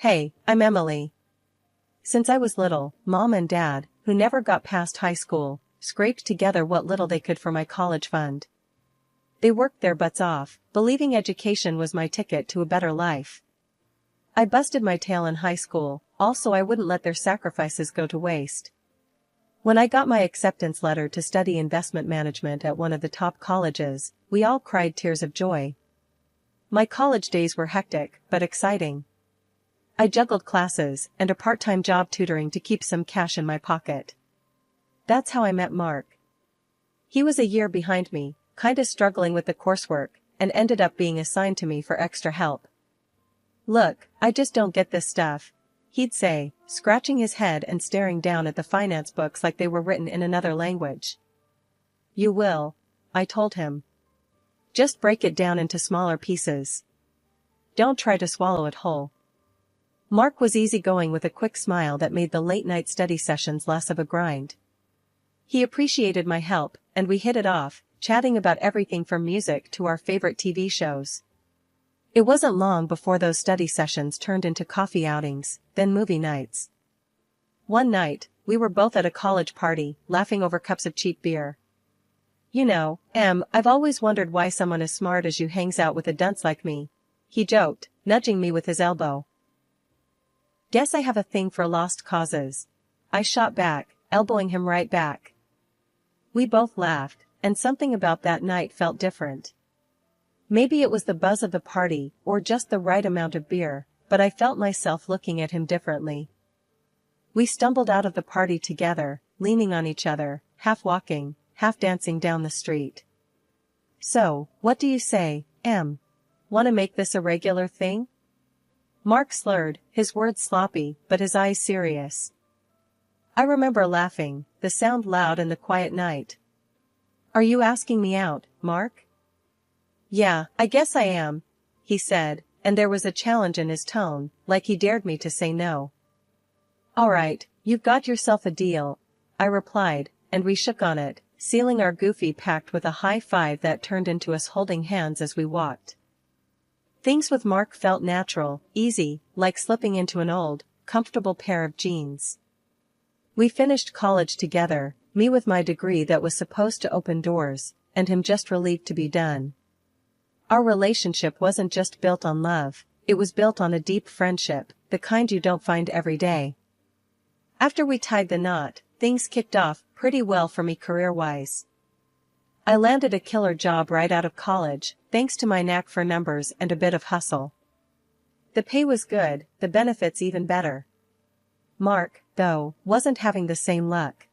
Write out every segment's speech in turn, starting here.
Hey, I'm Emily. Since I was little, Mom and Dad, who never got past high school, scraped together what little they could for my college fund. They worked their butts off, believing education was my ticket to a better life. I busted my tail in high school, also I wouldn't let their sacrifices go to waste. When I got my acceptance letter to study investment management at one of the top colleges, we all cried tears of joy. My college days were hectic, but exciting. I juggled classes and a part-time job tutoring to keep some cash in my pocket. That's how I met Mark. He was a year behind me, kinda struggling with the coursework, and ended up being assigned to me for extra help. "Look, I just don't get this stuff," he'd say, scratching his head and staring down at the finance books like they were written in another language. "You will," I told him. "Just break it down into smaller pieces. Don't try to swallow it whole." Mark was easygoing with a quick smile that made the late-night study sessions less of a grind. He appreciated my help, and we hit it off, chatting about everything from music to our favorite TV shows. It wasn't long before those study sessions turned into coffee outings, then movie nights. One night, we were both at a college party, laughing over cups of cheap beer. "You know, I've always wondered why someone as smart as you hangs out with a dunce like me," he joked, nudging me with his elbow. "Guess I have a thing for lost causes," I shot back, elbowing him right back. We both laughed, and something about that night felt different. Maybe it was the buzz of the party, or just the right amount of beer, but I felt myself looking at him differently. We stumbled out of the party together, leaning on each other, half walking, half dancing down the street. "So, what do you say, Em? Wanna make this a regular thing?" Mark slurred, his words sloppy, but his eyes serious. I remember laughing, the sound loud in the quiet night. "Are you asking me out, Mark?" "Yeah, I guess I am," he said, and there was a challenge in his tone, like he dared me to say no. "All right, you've got yourself a deal," I replied, and we shook on it, sealing our goofy pact with a high five that turned into us holding hands as we walked. Things with Mark felt natural, easy, like slipping into an old, comfortable pair of jeans. We finished college together, me with my degree that was supposed to open doors, and him just relieved to be done. Our relationship wasn't just built on love, it was built on a deep friendship, the kind you don't find every day. After we tied the knot, things kicked off pretty well for me career-wise. I landed a killer job right out of college, thanks to my knack for numbers and a bit of hustle. The pay was good, the benefits even better. Mark, though, wasn't having the same luck.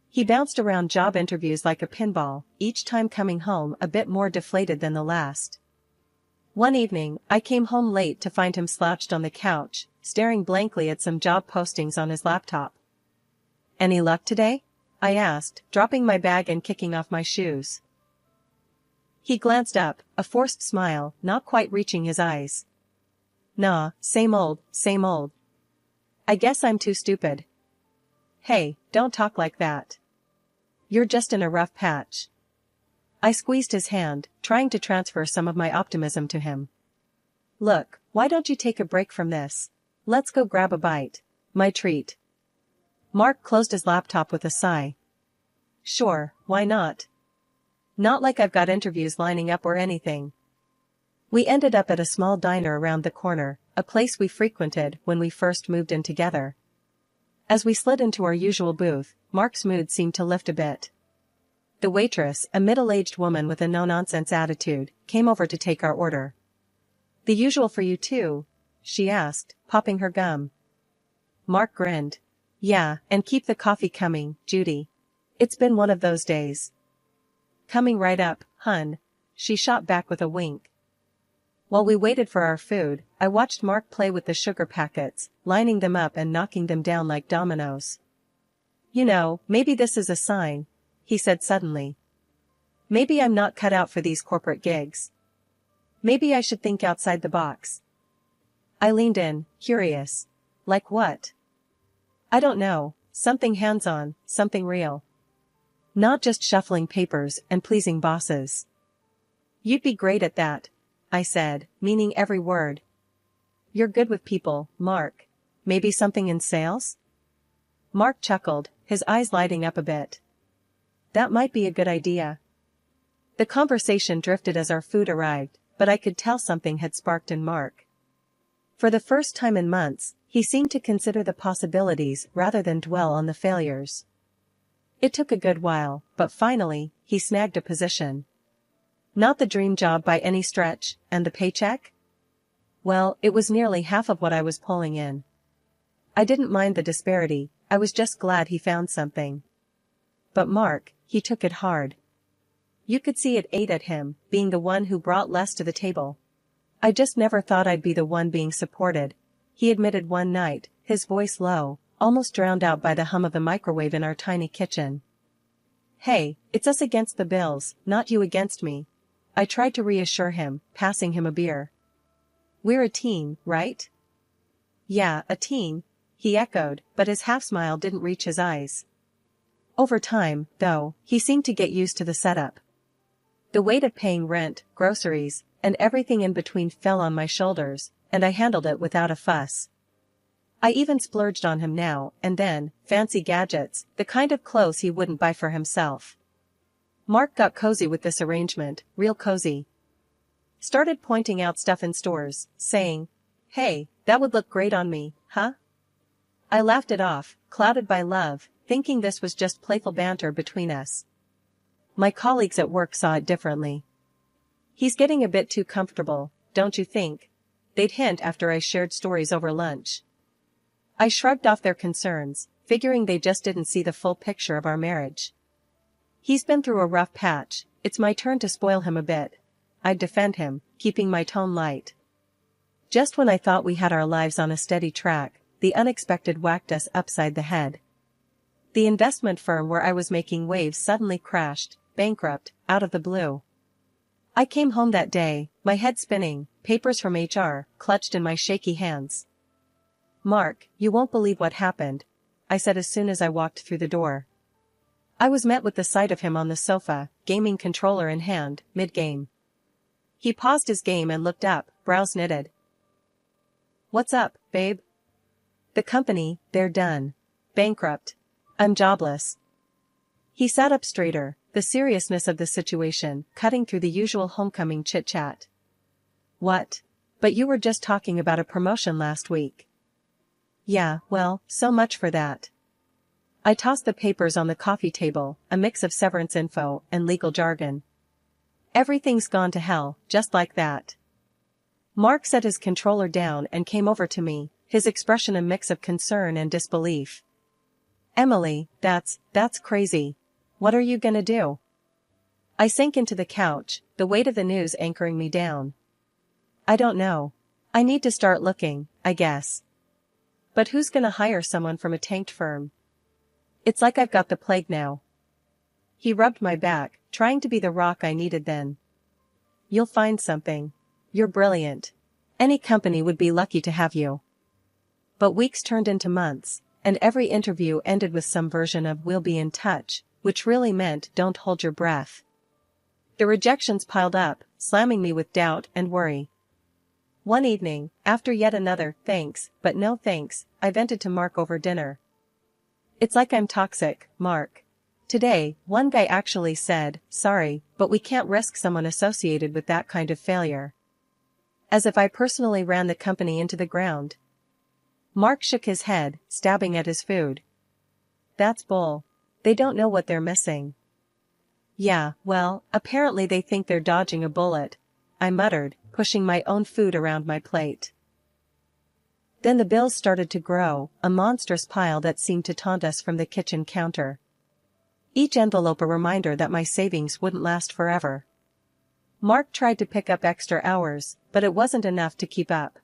He bounced around job interviews like a pinball, each time coming home a bit more deflated than the last. One evening, I came home late to find him slouched on the couch, staring blankly at some job postings on his laptop. "Any luck today?" I asked, dropping my bag and kicking off my shoes. He glanced up, a forced smile, not quite reaching his eyes. "Nah, same old, same old. I guess I'm too stupid." "Hey, don't talk like that. You're just in a rough patch." I squeezed his hand, trying to transfer some of my optimism to him. "Look, why don't you take a break from this? Let's go grab a bite. My treat." Mark closed his laptop with a sigh. "Sure, why not? Not like I've got interviews lining up or anything." We ended up at a small diner around the corner, a place we frequented when we first moved in together. As we slid into our usual booth, Mark's mood seemed to lift a bit. The waitress, a middle-aged woman with a no-nonsense attitude, came over to take our order. "The usual for you too?" she asked, popping her gum. Mark grinned. "Yeah, and keep the coffee coming, Judy. It's been one of those days." "Coming right up, hun," she shot back with a wink. While we waited for our food, I watched Mark play with the sugar packets, lining them up and knocking them down like dominoes. "You know, maybe this is a sign," he said suddenly. "Maybe I'm not cut out for these corporate gigs. Maybe I should think outside the box." I leaned in, curious. "Like what?" "I don't know, something hands-on, something real. Not just shuffling papers and pleasing bosses." "You'd be great at that," I said, meaning every word. You're good with people, Mark. Maybe something in sales? Mark chuckled, his eyes lighting up a bit. That might be a good idea. The conversation drifted as our food arrived, but I could tell something had sparked in Mark. For the first time in months, he seemed to consider the possibilities rather than dwell on the failures. It took a good while, but finally, he snagged a position. Not the dream job by any stretch, and the paycheck? Well, it was nearly half of what I was pulling in. I didn't mind the disparity, I was just glad he found something. But Mark, he took it hard. You could see it ate at him, being the one who brought less to the table. I just never thought I'd be the one being supported, he admitted one night, his voice low, almost drowned out by the hum of the microwave in our tiny kitchen. Hey, it's us against the bills, not you against me. I tried to reassure him, passing him a beer. We're a team, right? Yeah, a team, he echoed, but his half-smile didn't reach his eyes. Over time, though, he seemed to get used to the setup. The weight of paying rent, groceries, and everything in between fell on my shoulders, and I handled it without a fuss. I even splurged on him now and then, fancy gadgets, the kind of clothes he wouldn't buy for himself. Mark got cozy with this arrangement, real cozy. Started pointing out stuff in stores, saying, "Hey, that would look great on me, huh?" I laughed it off, clouded by love, thinking this was just playful banter between us. My colleagues at work saw it differently. He's getting a bit too comfortable, don't you think? They'd hint after I shared stories over lunch. I shrugged off their concerns, figuring they just didn't see the full picture of our marriage. He's been through a rough patch, it's my turn to spoil him a bit. I'd defend him, keeping my tone light. Just when I thought we had our lives on a steady track, the unexpected whacked us upside the head. The investment firm where I was making waves suddenly crashed, bankrupt, out of the blue. I came home that day, my head spinning, papers from HR, clutched in my shaky hands. "Mark, you won't believe what happened," I said as soon as I walked through the door. I was met with the sight of him on the sofa, gaming controller in hand, mid-game. He paused his game and looked up, brows knitted. "What's up, babe?" "The company, they're done. Bankrupt. I'm jobless." He sat up straighter, the seriousness of the situation cutting through the usual homecoming chit-chat. "What? But you were just talking about a promotion last week." "Yeah, well, so much for that." I tossed the papers on the coffee table, a mix of severance info and legal jargon. "Everything's gone to hell, just like that." Mark set his controller down and came over to me, his expression a mix of concern and disbelief. "Emily, that's crazy. What are you gonna do?" I sank into the couch, the weight of the news anchoring me down. "I don't know. I need to start looking, I guess. But who's gonna hire someone from a tanked firm? It's like I've got the plague now." He rubbed my back, trying to be the rock I needed then. "You'll find something. You're brilliant. Any company would be lucky to have you." But weeks turned into months, and every interview ended with some version of "we'll be in touch," which really meant "don't hold your breath." The rejections piled up, slamming me with doubt and worry. One evening, after yet another "thanks, but no thanks," I vented to Mark over dinner. "It's like I'm toxic, Mark. Today, one guy actually said, 'Sorry, but we can't risk someone associated with that kind of failure.' As if I personally ran the company into the ground." Mark shook his head, stabbing at his food. "That's bull. They don't know what they're missing." "Yeah, well, apparently they think they're dodging a bullet," I muttered, pushing my own food around my plate. Then the bills started to grow, a monstrous pile that seemed to taunt us from the kitchen counter. Each envelope a reminder that my savings wouldn't last forever. Mark tried to pick up extra hours, but it wasn't enough to keep up.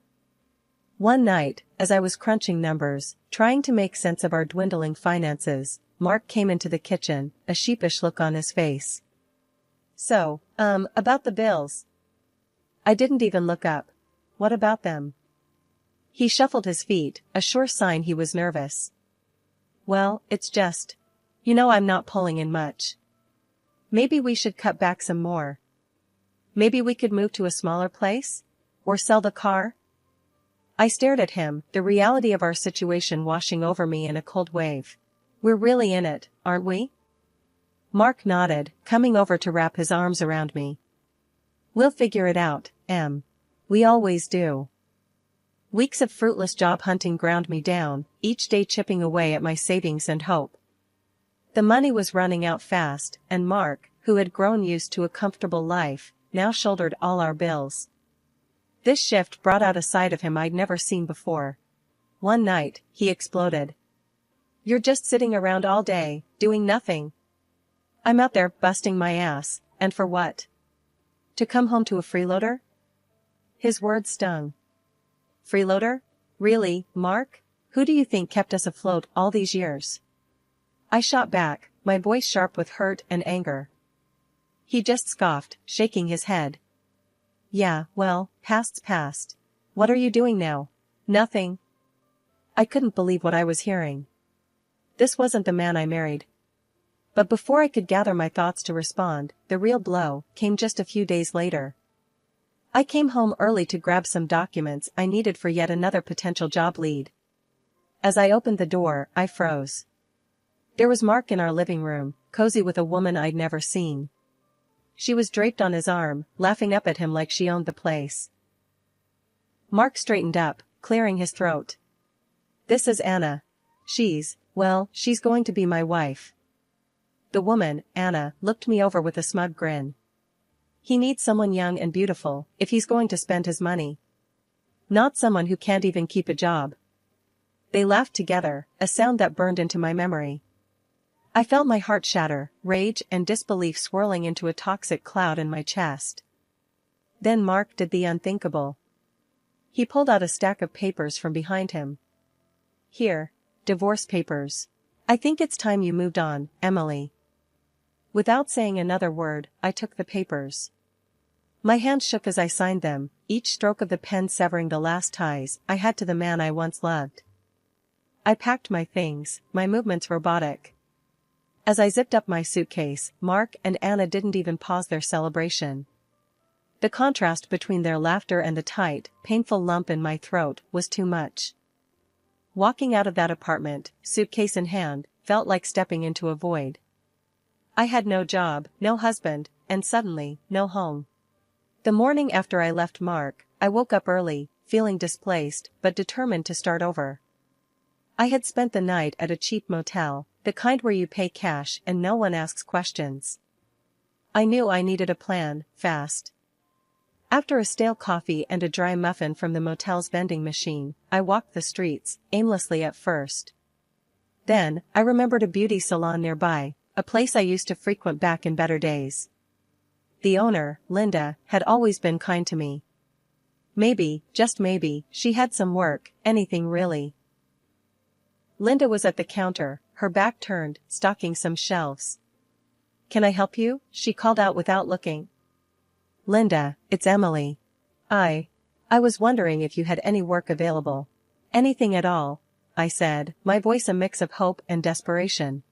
One night, as I was crunching numbers, trying to make sense of our dwindling finances, Mark came into the kitchen, a sheepish look on his face. "So, about the bills." I didn't even look up. "What about them?" He shuffled his feet, a sure sign he was nervous. "Well, it's just. I'm not pulling in much. Maybe we should cut back some more. Maybe we could move to a smaller place? Or sell the car?" I stared at him, the reality of our situation washing over me in a cold wave. We're really in it, aren't we? Mark nodded, coming over to wrap his arms around me. We'll figure it out, Em. We always do. Weeks of fruitless job hunting ground me down, each day chipping away at my savings and hope. The money was running out fast, and Mark, who had grown used to a comfortable life, now shouldered all our bills. This shift brought out a side of him I'd never seen before. One night, he exploded. You're just sitting around all day, doing nothing. I'm out there busting my ass, and for what? To come home to a freeloader? His words stung. Freeloader? Really, Mark? Who do you think kept us afloat all these years? I shot back, my voice sharp with hurt and anger. He just scoffed, shaking his head. Yeah, well, past's past. What are you doing now? Nothing. I couldn't believe what I was hearing. This wasn't the man I married. But before I could gather my thoughts to respond, the real blow came just a few days later. I came home early to grab some documents I needed for yet another potential job lead. As I opened the door, I froze. There was Mark in our living room, cozy with a woman I'd never seen. She was draped on his arm, laughing up at him like she owned the place. Mark straightened up, clearing his throat. This is Anna. She's going to be my wife. The woman, Anna, looked me over with a smug grin. He needs someone young and beautiful, if he's going to spend his money. Not someone who can't even keep a job. They laughed together, a sound that burned into my memory. I felt my heart shatter, rage and disbelief swirling into a toxic cloud in my chest. Then Mark did the unthinkable. He pulled out a stack of papers from behind him. Here, divorce papers. I think it's time you moved on, Emily. Without saying another word, I took the papers. My hands shook as I signed them, each stroke of the pen severing the last ties I had to the man I once loved. I packed my things, my movements robotic. As I zipped up my suitcase, Mark and Anna didn't even pause their celebration. The contrast between their laughter and the tight, painful lump in my throat was too much. Walking out of that apartment, suitcase in hand, felt like stepping into a void. I had no job, no husband, and suddenly, no home. The morning after I left Mark, I woke up early, feeling displaced, but determined to start over. I had spent the night at a cheap motel, the kind where you pay cash and no one asks questions. I knew I needed a plan, fast. After a stale coffee and a dry muffin from the motel's vending machine, I walked the streets, aimlessly at first. Then, I remembered a beauty salon nearby, a place I used to frequent back in better days. The owner, Linda, had always been kind to me. Maybe, just maybe, she had some work, anything really. Linda was at the counter, her back turned, stocking some shelves. Can I help you? She called out without looking. Linda, it's Emily. I was wondering if you had any work available. Anything at all, I said, my voice a mix of hope and desperation.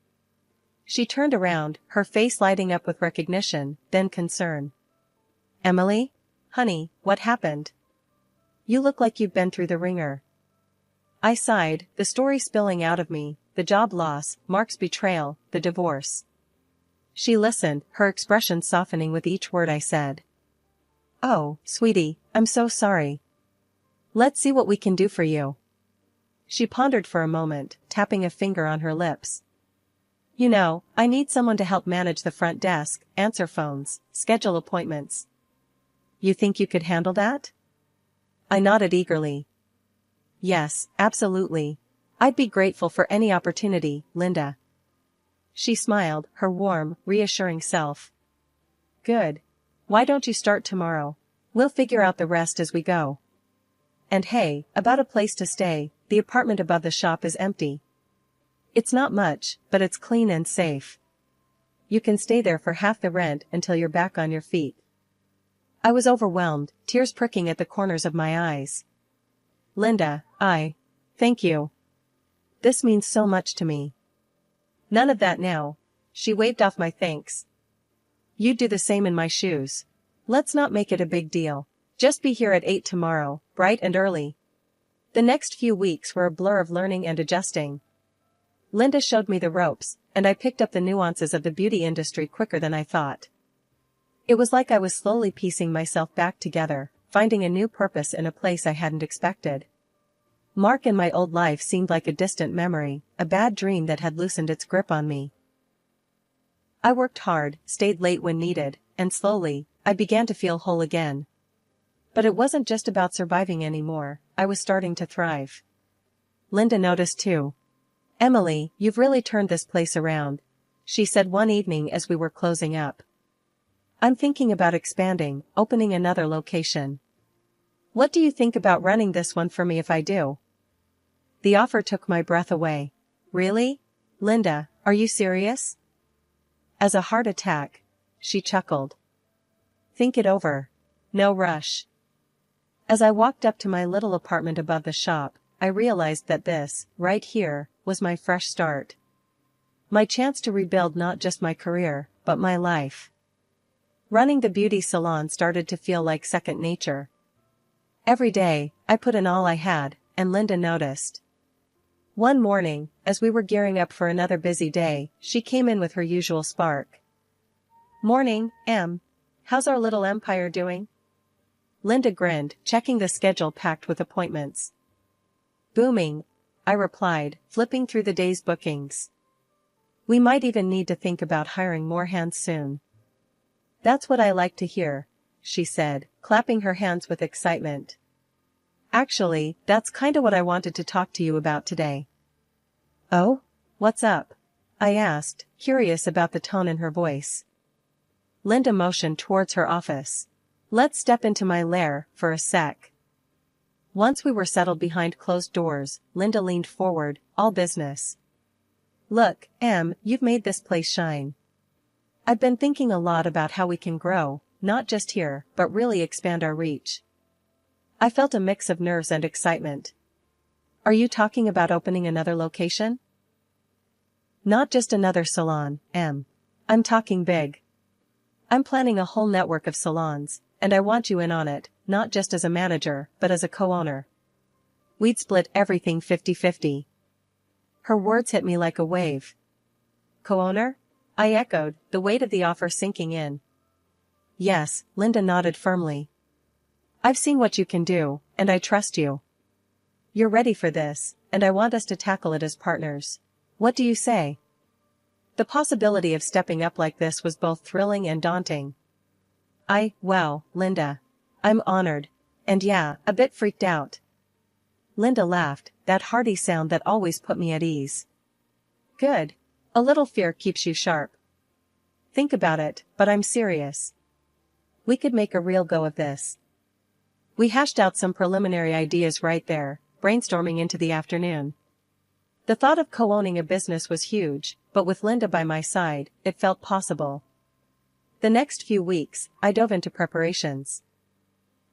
She turned around, her face lighting up with recognition, then concern. Emily? Honey, what happened? You look like you've been through the ringer. I sighed, the story spilling out of me, the job loss, Mark's betrayal, the divorce. She listened, her expression softening with each word I said. Oh, sweetie, I'm so sorry. Let's see what we can do for you. She pondered for a moment, tapping a finger on her lips. You know, I need someone to help manage the front desk, answer phones, schedule appointments. You think you could handle that? I nodded eagerly. Yes, absolutely. I'd be grateful for any opportunity, Linda. She smiled, her warm, reassuring self. Good. Why don't you start tomorrow? We'll figure out the rest as we go. And hey, about a place to stay, the apartment above the shop is empty. It's not much, but it's clean and safe. You can stay there for half the rent until you're back on your feet. I was overwhelmed, tears pricking at the corners of my eyes. Linda, thank you. This means so much to me. None of that now. She waved off my thanks. You'd do the same in my shoes. Let's not make it a big deal. Just be here at 8 tomorrow, bright and early. The next few weeks were a blur of learning and adjusting. Linda showed me the ropes, and I picked up the nuances of the beauty industry quicker than I thought. It was like I was slowly piecing myself back together, finding a new purpose in a place I hadn't expected. Mark in my old life seemed like a distant memory, a bad dream that had loosened its grip on me. I worked hard, stayed late when needed, and slowly, I began to feel whole again. But it wasn't just about surviving anymore, I was starting to thrive. Linda noticed too. "Emily, you've really turned this place around," she said one evening as we were closing up. "I'm thinking about expanding, opening another location. What do you think about running this one for me if I do?" The offer took my breath away. "Really? Linda, are you serious?" "As a heart attack," she chuckled. "Think it over. No rush." As I walked up to my little apartment above the shop, I realized that this, right here, was my fresh start. My chance to rebuild not just my career, but my life. Running the beauty salon started to feel like second nature. Every day, I put in all I had, and Linda noticed. One morning, as we were gearing up for another busy day, she came in with her usual spark. "Morning, Em. How's our little empire doing?" Linda grinned, checking the schedule packed with appointments. "Booming," I replied, flipping through the day's bookings. "We might even need to think about hiring more hands soon." "That's what I like to hear," she said, clapping her hands with excitement. "Actually, that's kinda what I wanted to talk to you about today." "Oh? What's up?" I asked, curious about the tone in her voice. Linda motioned towards her office. "Let's step into my lair, for a sec." Once we were settled behind closed doors, Linda leaned forward, all business. "Look, Em, you've made this place shine. I've been thinking a lot about how we can grow, not just here, but really expand our reach." I felt a mix of nerves and excitement. "Are you talking about opening another location?" "Not just another salon, Em. I'm talking big. I'm planning a whole network of salons, and I want you in on it, not just as a manager, but as a co-owner. We'd split everything 50-50. Her words hit me like a wave. "Co-owner?" I echoed, the weight of the offer sinking in. "Yes," Linda nodded firmly. "I've seen what you can do, and I trust you. You're ready for this, and I want us to tackle it as partners. What do you say?" The possibility of stepping up like this was both thrilling and daunting. Wow, Linda. I'm honored. And yeah, a bit freaked out." Linda laughed, that hearty sound that always put me at ease. "Good. A little fear keeps you sharp. Think about it, but I'm serious. We could make a real go of this." We hashed out some preliminary ideas right there, brainstorming into the afternoon. The thought of co-owning a business was huge, but with Linda by my side, it felt possible. The next few weeks, I dove into preparations.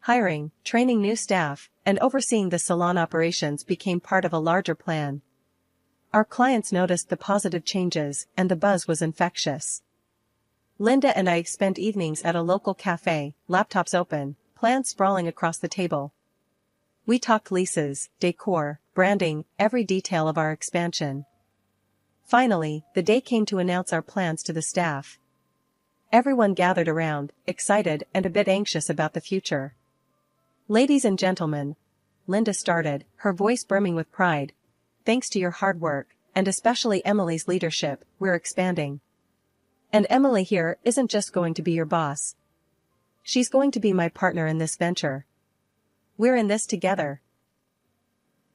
Hiring, training new staff, and overseeing the salon operations became part of a larger plan. Our clients noticed the positive changes, and the buzz was infectious. Linda and I spent evenings at a local cafe, laptops open, plans sprawling across the table. We talked leases, decor, branding, every detail of our expansion. Finally, the day came to announce our plans to the staff. Everyone gathered around, excited and a bit anxious about the future. "Ladies and gentlemen," Linda started, her voice brimming with pride, "thanks to your hard work, and especially Emily's leadership, we're expanding. And Emily here isn't just going to be your boss. She's going to be my partner in this venture. We're in this together."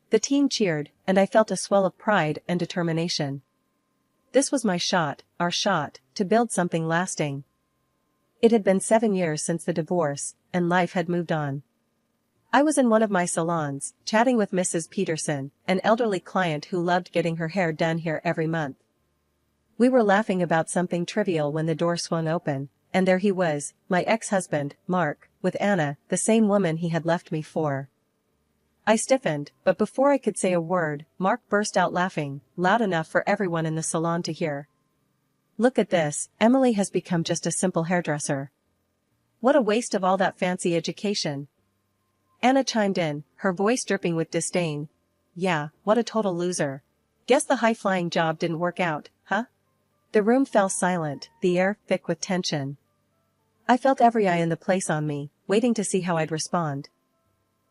The team cheered, and I felt a swell of pride and determination. This was my shot, our shot, to build something lasting. It had been 7 years since the divorce, and life had moved on. I was in one of my salons, chatting with Mrs. Peterson, an elderly client who loved getting her hair done here every month. We were laughing about something trivial when the door swung open, and there he was, my ex-husband, Mark, with Anna, the same woman he had left me for. I stiffened, but before I could say a word, Mark burst out laughing, loud enough for everyone in the salon to hear. "Look at this, Emily has become just a simple hairdresser. What a waste of all that fancy education." Anna chimed in, her voice dripping with disdain. Yeah, what a total loser. Guess the high-flying job didn't work out, huh? The room fell silent, the air thick with tension. I felt every eye in the place on me, waiting to see how I'd respond.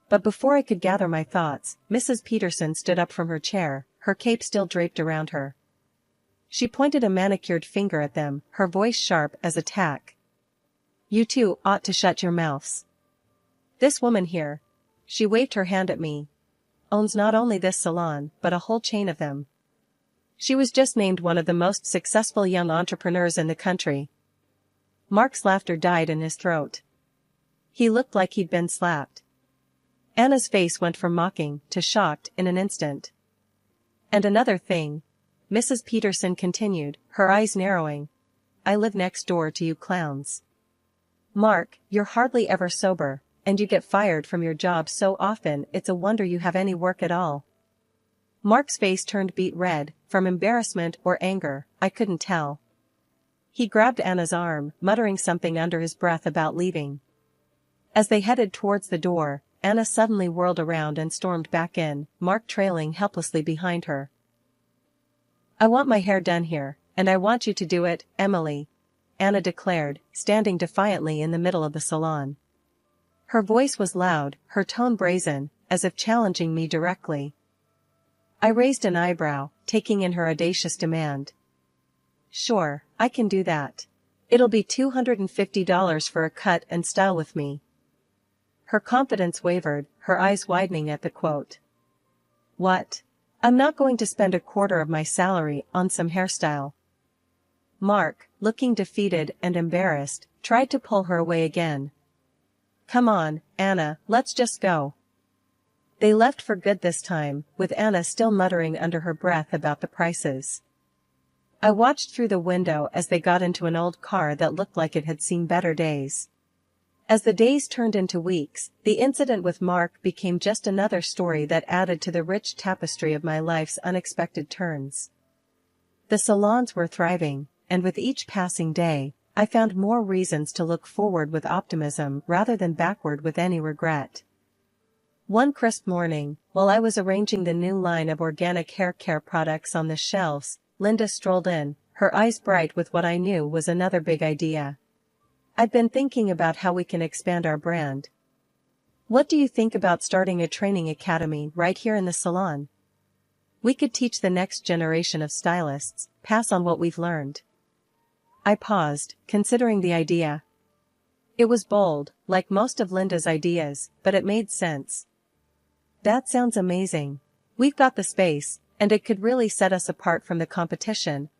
But before I could gather my thoughts, Mrs. Peterson stood up from her chair, her cape still draped around her. She pointed a manicured finger at them, her voice sharp as a tack. You two ought to shut your mouths. This woman here, she waved her hand at me, owns not only this salon, but a whole chain of them. She was just named one of the most successful young entrepreneurs in the country. Mark's laughter died in his throat. He looked like he'd been slapped. Anna's face went from mocking to shocked in an instant. And another thing, Mrs. Peterson continued, her eyes narrowing. I live next door to you clowns. Mark, you're hardly ever sober, and you get fired from your job so often it's a wonder you have any work at all. Mark's face turned beet red, from embarrassment or anger, I couldn't tell. He grabbed Anna's arm, muttering something under his breath about leaving. As they headed towards the door, Anna suddenly whirled around and stormed back in, Mark trailing helplessly behind her. I want my hair done here, and I want you to do it, Emily, Anna declared, standing defiantly in the middle of the salon. Her voice was loud, her tone brazen, as if challenging me directly. I raised an eyebrow, taking in her audacious demand. Sure, I can do that. It'll be $250 for a cut and style with me. Her confidence wavered, her eyes widening at the quote. What? I'm not going to spend a quarter of my salary on some hairstyle. Mark, looking defeated and embarrassed, tried to pull her away again. Come on, Anna, let's just go. They left for good this time, with Anna still muttering under her breath about the prices. I watched through the window as they got into an old car that looked like it had seen better days. As the days turned into weeks, the incident with Mark became just another story that added to the rich tapestry of my life's unexpected turns. The salons were thriving, and with each passing day, I found more reasons to look forward with optimism rather than backward with any regret. One crisp morning, while I was arranging the new line of organic hair care products on the shelves, Linda strolled in, her eyes bright with what I knew was another big idea. I've been thinking about how we can expand our brand. What do you think about starting a training academy right here in the salon? We could teach the next generation of stylists, pass on what we've learned. I paused, considering the idea. It was bold, like most of Linda's ideas, but it made sense. That sounds amazing. We've got the space, and it could really set us apart from the competition,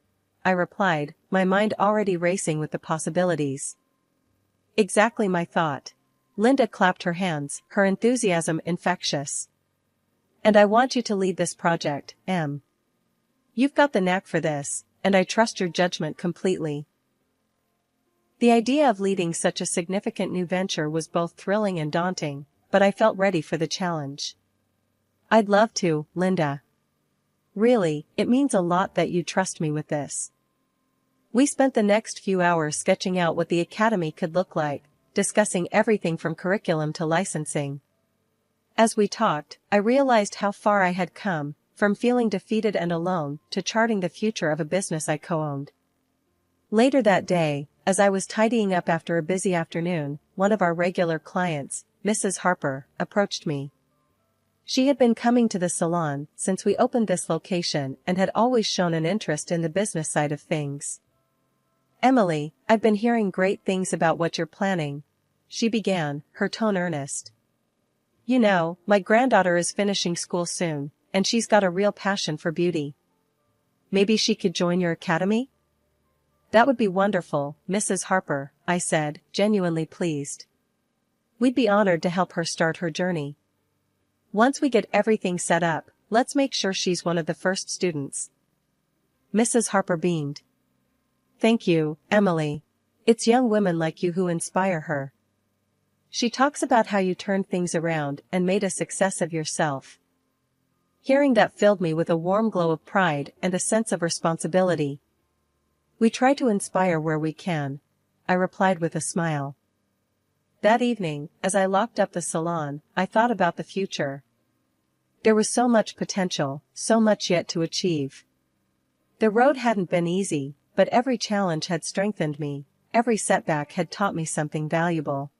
I replied, my mind already racing with the possibilities. Exactly my thought. Linda clapped her hands, her enthusiasm infectious. And I want you to lead this project, Em. You've got the knack for this, and I trust your judgment completely. The idea of leading such a significant new venture was both thrilling and daunting, but I felt ready for the challenge. I'd love to, Linda. Really, it means a lot that you trust me with this. We spent the next few hours sketching out what the academy could look like, discussing everything from curriculum to licensing. As we talked, I realized how far I had come, from feeling defeated and alone, to charting the future of a business I co-owned. Later that day, as I was tidying up after a busy afternoon, one of our regular clients, Mrs. Harper, approached me. She had been coming to the salon since we opened this location and had always shown an interest in the business side of things. Emily, I've been hearing great things about what you're planning, she began, her tone earnest. You know, my granddaughter is finishing school soon, and she's got a real passion for beauty. Maybe she could join your academy? That would be wonderful, Mrs. Harper, I said, genuinely pleased. We'd be honored to help her start her journey. Once we get everything set up, let's make sure she's one of the first students. Mrs. Harper beamed. Thank you, Emily. It's young women like you who inspire her. She talks about how you turned things around and made a success of yourself. Hearing that filled me with a warm glow of pride and a sense of responsibility. We try to inspire where we can, I replied with a smile. That evening, as I locked up the salon, I thought about the future. There was so much potential, so much yet to achieve. The road hadn't been easy, but every challenge had strengthened me, every setback had taught me something valuable.